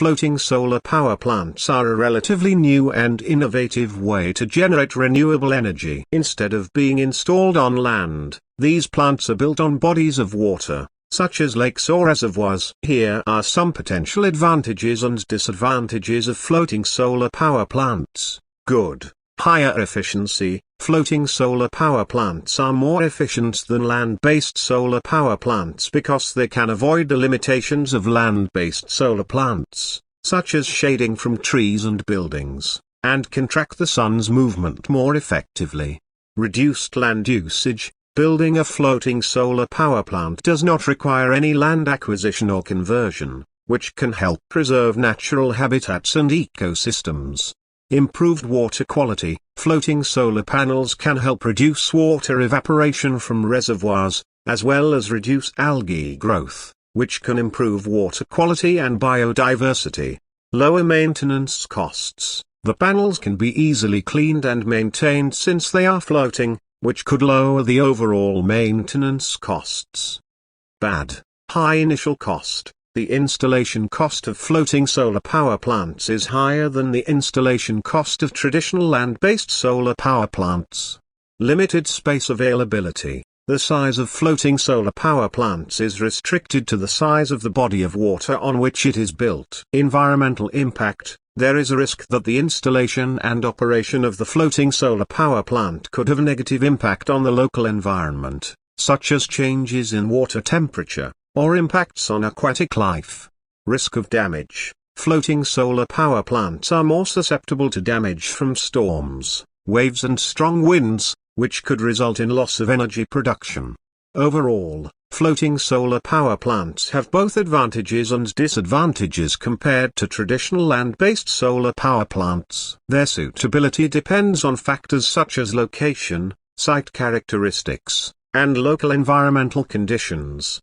Floating solar power plants are a relatively new and innovative way to generate renewable energy. Instead of being installed on land, these plants are built on bodies of water, such as lakes or reservoirs. Here are some potential advantages and disadvantages of floating solar power plants. Good. Higher efficiency. Floating solar power plants are more efficient than land-based solar power plants because they can avoid the limitations of land-based solar plants, such as shading from trees and buildings, and can track the sun's movement more effectively. Reduced land usage. Building a floating solar power plant does not require any land acquisition or conversion, which can help preserve natural habitats and ecosystems. Improved water quality. Floating solar panels can help reduce water evaporation from reservoirs, as well as reduce algae growth, which can improve water quality and biodiversity. Lower maintenance costs. The panels can be easily cleaned and maintained since they are floating, which could lower the overall maintenance costs. Bad. High initial cost. The installation cost of floating solar power plants is higher than the installation cost of traditional land-based solar power plants. Limited space availability. The size of floating solar power plants is restricted to the size of the body of water on which it is built. Environmental impact. There is a risk that the installation and operation of the floating solar power plant could have a negative impact on the local environment, such as changes in water temperature, or impacts on aquatic life. Risk of damage. Floating solar power plants are more susceptible to damage from storms, waves and strong winds, which could result in loss of energy production. Overall, floating solar power plants have both advantages and disadvantages compared to traditional land-based solar power plants. Their suitability depends on factors such as location, site characteristics, and local environmental conditions.